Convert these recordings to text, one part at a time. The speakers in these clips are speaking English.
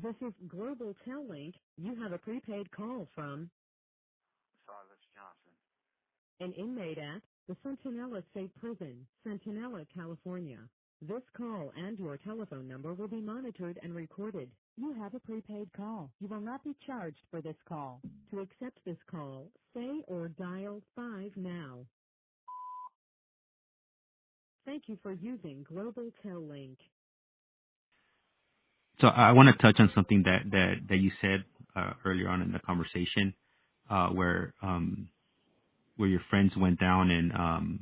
This is Global Tel-Link. You have a prepaid call from Silas Johnson. an inmate at the Centinela State Prison, Centinela, California. This call and your telephone number will be monitored and recorded. You have a prepaid call. You will not be charged for this call. To accept this call, say or dial 5 now. Thank you for using Global Tel-Link. So I want to touch on something that you said earlier on in the conversation, where your friends went down and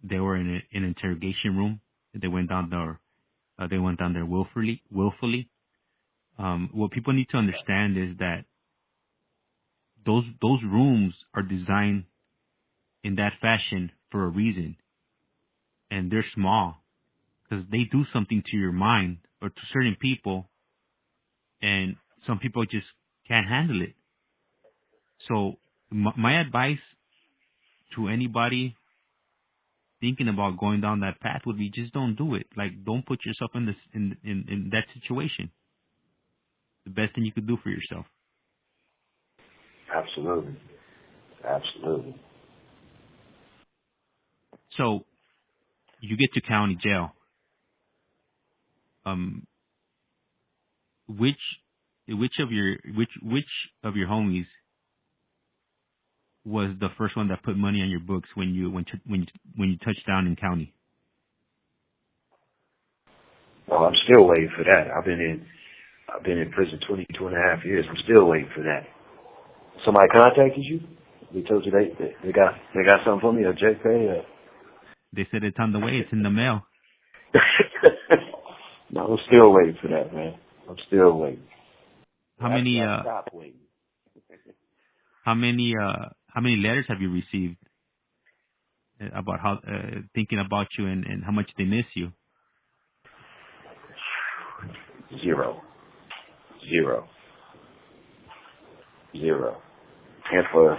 they were in an interrogation room. They went down there willfully. What people need to understand is that those rooms are designed in that fashion for a reason, and they're small because they do something to your mind or to certain people. And some people just can't handle it. So my advice to anybody thinking about going down that path would be just don't do it. Like, don't put yourself in that situation. The best thing you could do for yourself. Absolutely. Absolutely. So you get to county jail. Which of your homies was the first one that put money on your books when you touched down in county? Well, I'm still waiting for that. I've been in prison 22.5 years. I'm still waiting for that. Somebody contacted you? They told you they got something for me, or JPay? They said it's on the way. It's in the mail. No, I'm still waiting for that, man. I'm still waiting. How many Stop waiting. how many letters have you received about how thinking about you and how much they miss you? Zero. And for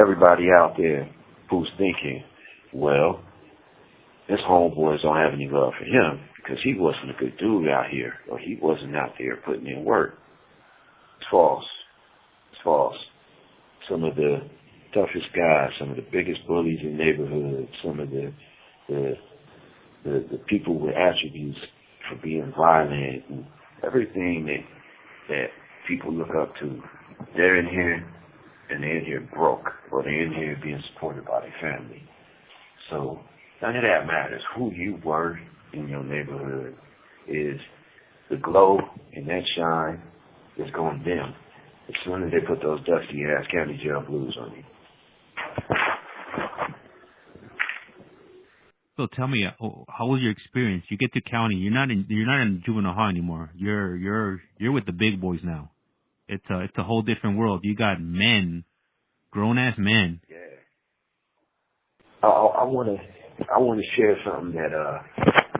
everybody out there who's thinking, well, his homeboys don't have any love for him because he wasn't a good dude out here, or he wasn't out there putting in work. It's false. It's false. Some of the toughest guys, some of the biggest bullies in neighborhoods, some of the people with attributes for being violent and everything that people look up to, they're in here, and they're in here broke, or they're in here being supported by their family. So none of that matters. Who you were in your neighborhood is the glow and that shine is going dim as soon as they put those dusty-ass county jail blues on you. So tell me, how was your experience? You get to county. You're not in juvenile hall anymore. You're with the big boys now. It's a whole different world. You got men, grown ass men. Yeah. I want to share something that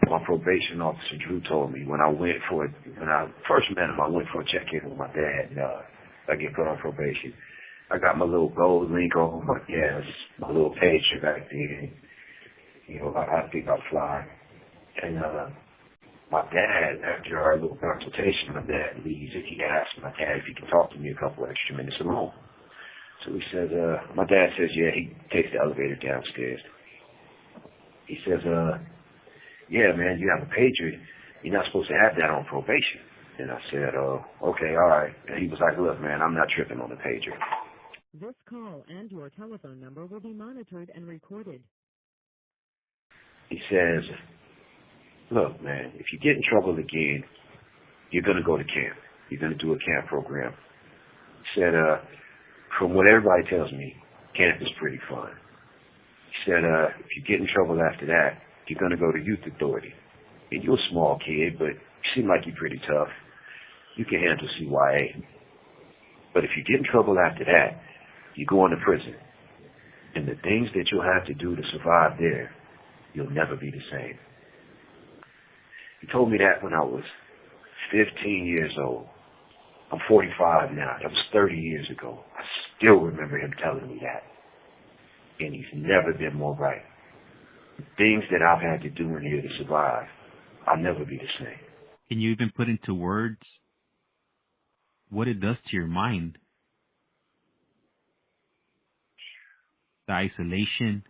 my probation officer Drew told me when I first met him. I went for a check-in with my dad. I get put on probation. I got my little gold link on my gas, my little pager back then. You know, I think I fly. And my dad, after our little consultation, my dad leaves, and he asked my dad if he can talk to me a couple extra minutes alone. So he says, my dad says, yeah, he takes the elevator downstairs. He says, yeah, man, you have a pager. You're not supposed to have that on probation. And I said, okay, all right. And he was like, look, man, I'm not tripping on the pager. This call and your telephone number will be monitored and recorded. He says, look, man, if you get in trouble again, you're going to go to camp. You're going to do a camp program. He said, from what everybody tells me, camp is pretty fun. He said, if you get in trouble after that, you're going to go to youth authority. And you're a small kid, but you seem like you're pretty tough. You can handle CYA. But if you get in trouble after that, you go into prison. And the things that you'll have to do to survive there, you'll never be the same. He told me that when I was 15 years old. I'm 45 now. That was 30 years ago. I still remember him telling me that. And he's never been more right. The things that I've had to do in here to survive, I'll never be the same. Can you even put into words what it does to your mind. The isolation.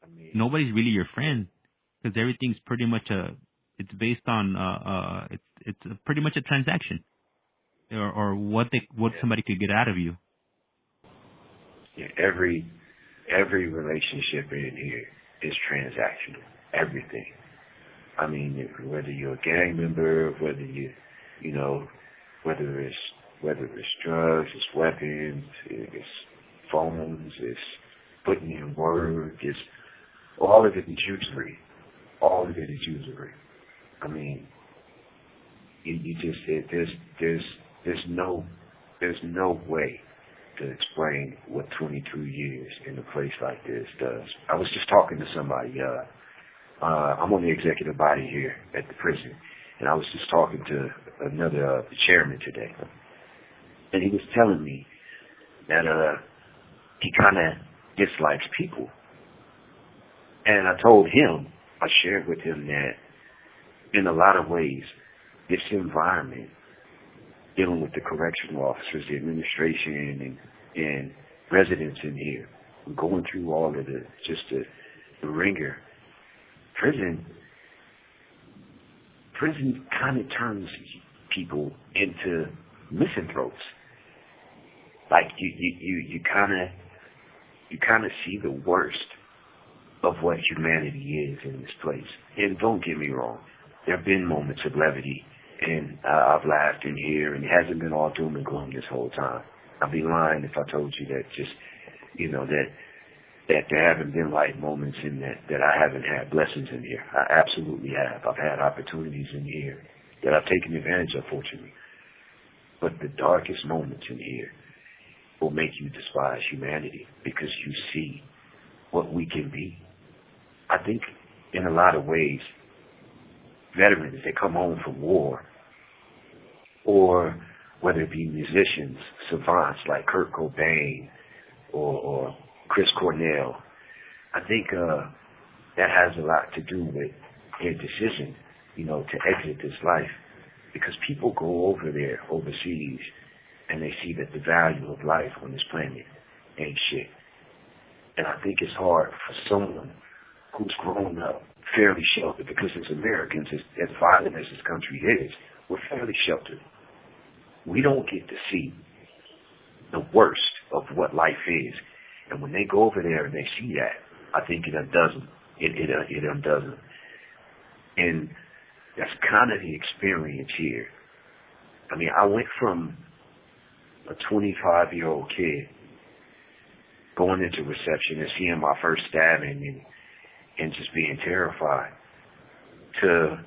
I mean, Nobody's really your friend because everything's pretty much it's based on it's pretty much a transaction or what yeah, somebody could get out of you. yeah, every relationship in here is transactional. Everything. I mean, whether you're a gang member, whether you know, whether it's drugs, it's weapons, it's phones, it's putting in work, it's all of it is usury. All of it is usury. I mean, you just there's no way to explain what 22 years in a place like this does. I was just talking to somebody. I'm on the executive body here at the prison, and I was just talking to another the chairman today, and he was telling me that he kind of dislikes people, and I told him, I shared with him that in a lot of ways, this environment, dealing with the correctional officers, the administration, and residents in here, going through all of the ringer, prison kind of turns people into misanthropes. Like you kind of see the worst of what humanity is in this place. And don't get me wrong, there have been moments of levity, and I've laughed in here, and it hasn't been all doom and gloom this whole time. I'd be lying if I told you that that there haven't been light moments in that I haven't had blessings in here. I absolutely have. I've had opportunities in here that I've taken advantage of, fortunately. But the darkest moments in here will make you despise humanity because you see what we can be. I think in a lot of ways, veterans, they come home from war, or whether it be musicians, savants like Kurt Cobain or Chris Cornell, I think that has a lot to do with their decision, to exit this life. Because people go over there overseas and they see that the value of life on this planet ain't shit. And I think it's hard for someone who's grown up fairly sheltered, because as Americans, as violent as this country is, we're fairly sheltered. We don't get to see the worst of what life is. And when they go over there and they see that, I think it undoes them. It undoes them. And that's kind of the experience here. I mean, I went from a 25-year-old kid going into reception and seeing my first stabbing and just being terrified to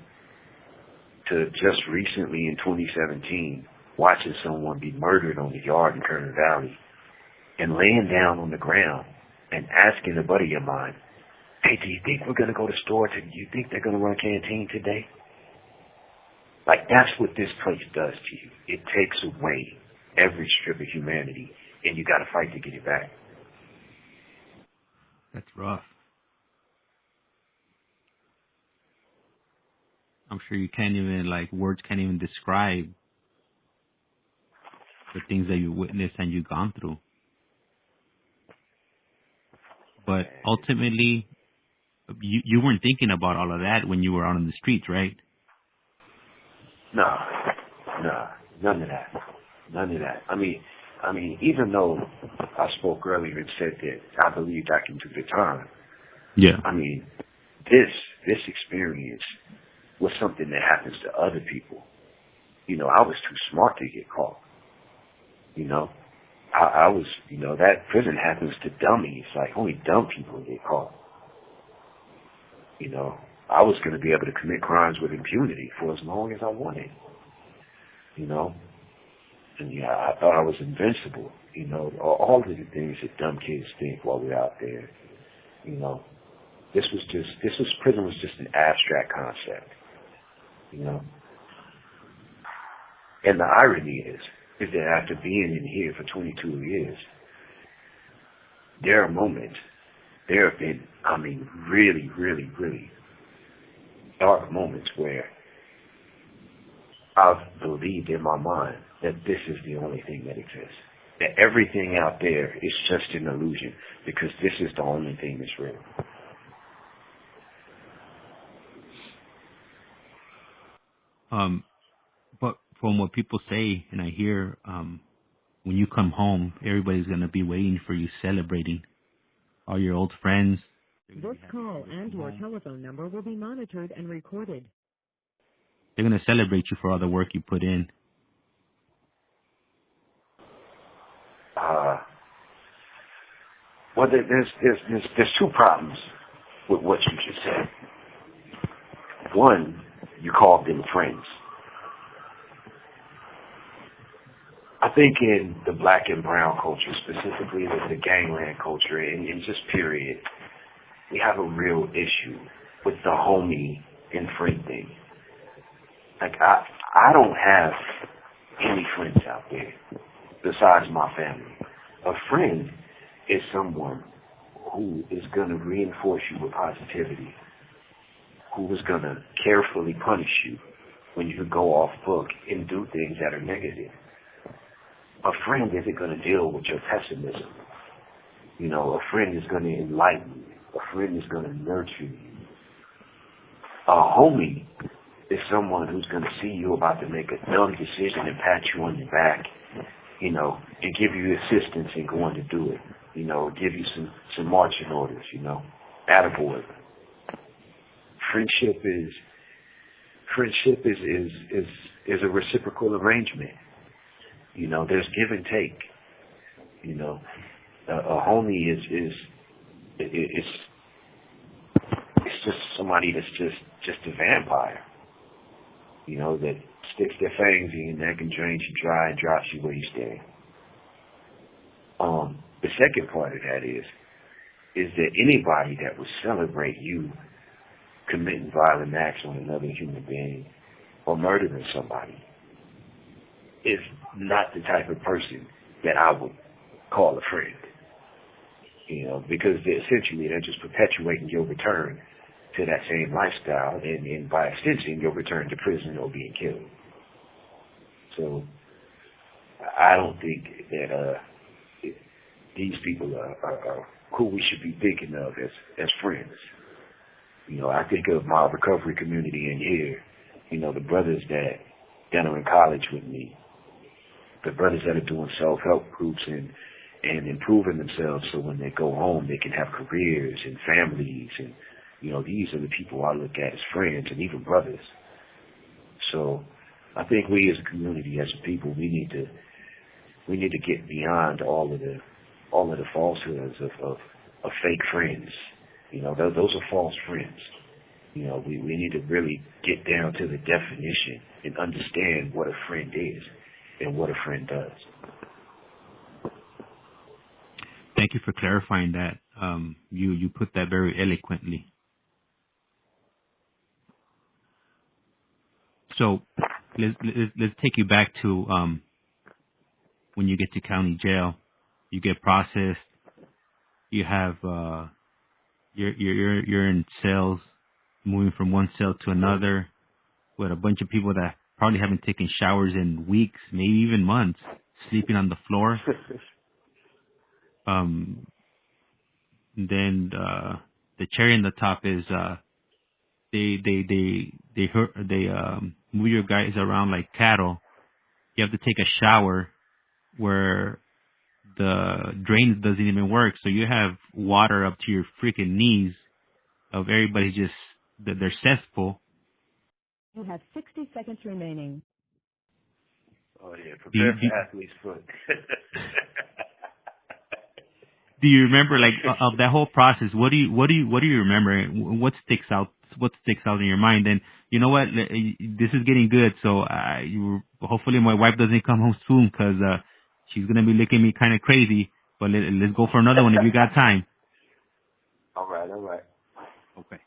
just recently in 2017 watching someone be murdered on the yard in Kern Valley and laying down on the ground and asking a buddy of mine, hey, do you think we're going to go to the store? Do you think they're going to run a canteen today? Like, that's what this place does to you. It takes away every strip of humanity, and you got to fight to get it back. That's rough. I'm sure you can't even, words can't even describe the things that you witnessed and you've gone through. But ultimately, you weren't thinking about all of that when you were out on the streets, right? Nah, none of that. None of that. I mean, even though I spoke earlier and said that I believed I can do the time. Yeah. I mean, this experience was something that happens to other people. I was too smart to get caught. I was, that prison happens to dummies. Like, only dumb people get caught. I was going to be able to commit crimes with impunity for as long as I wanted. And yeah, I thought I was invincible. All of the things that dumb kids think while we're out there. Prison was just an abstract concept. And the irony is that after being in here for 22 years, there have been, really, really, really dark moments where I've believed in my mind that this is the only thing that exists. That everything out there is just an illusion because this is the only thing that's real. But from what people say, and I hear, when you come home, everybody's gonna be waiting for you, celebrating all your old friends. This call and your telephone number will be monitored and recorded. They're gonna celebrate you for all the work you put in. Well, there's two problems with what you just said. One, you called them friends. I think in the black and brown culture, specifically the gangland culture, and just period, we have a real issue with the homie and friend thing. Like, I don't have any friends out there besides my family. A friend is someone who is going to reinforce you with positivity, who is going to carefully punish you when you go off book and do things that are negative. A friend isn't going to deal with your pessimism. You know, a friend is going to enlighten you. A friend is going to nurture you. A homie is someone who's going to see you about to make a dumb decision and pat you on your back, you know, and give you assistance in going to do it. You know, give you some marching orders, you know. Attaboy. Friendship is a reciprocal arrangement. You know, there's give and take. You know, a homie is just somebody that's just a vampire. You know, that sticks their fangs in your neck and drains you dry and drops you where you stand. The second part of that is that anybody that would celebrate you committing violent acts on another human being or murdering somebody is not the type of person that I would call a friend. You know, because essentially they're just perpetuating your return to that same lifestyle and by extension your return to prison or being killed. So I don't think that these people are who we should be thinking of as friends. You know, I think of my recovery community in here, you know, the brothers that are in college with me, the brothers that are doing self-help groups and improving themselves so when they go home they can have careers and families, and you know, these are the people I look at as friends and even brothers. So I think we as a community, as a people, we need to get beyond all of the falsehoods of fake friends. You know, those are false friends. You know, we need to really get down to the definition and understand what a friend is and what a friend does. Thank you for clarifying that. You put that very eloquently. So let's take you back to when you get to county jail. You get processed. You have you're in cells, moving from one cell to another, with a bunch of people that probably haven't taken showers in weeks, maybe even months, sleeping on the floor. Then the cherry on the top is they move your guys around like cattle. You have to take a shower where the drains doesn't even work, so you have water up to your freaking knees of everybody just their cesspool. You have 60 seconds remaining. Oh yeah, prepare for athlete's foot. Do you remember, like, of that whole process? What do you remember? What sticks out in your mind? And you know what? This is getting good. So hopefully my wife doesn't come home soon, because she's gonna be looking at me kind of crazy. But let's go for another one if you got time. All right. Okay.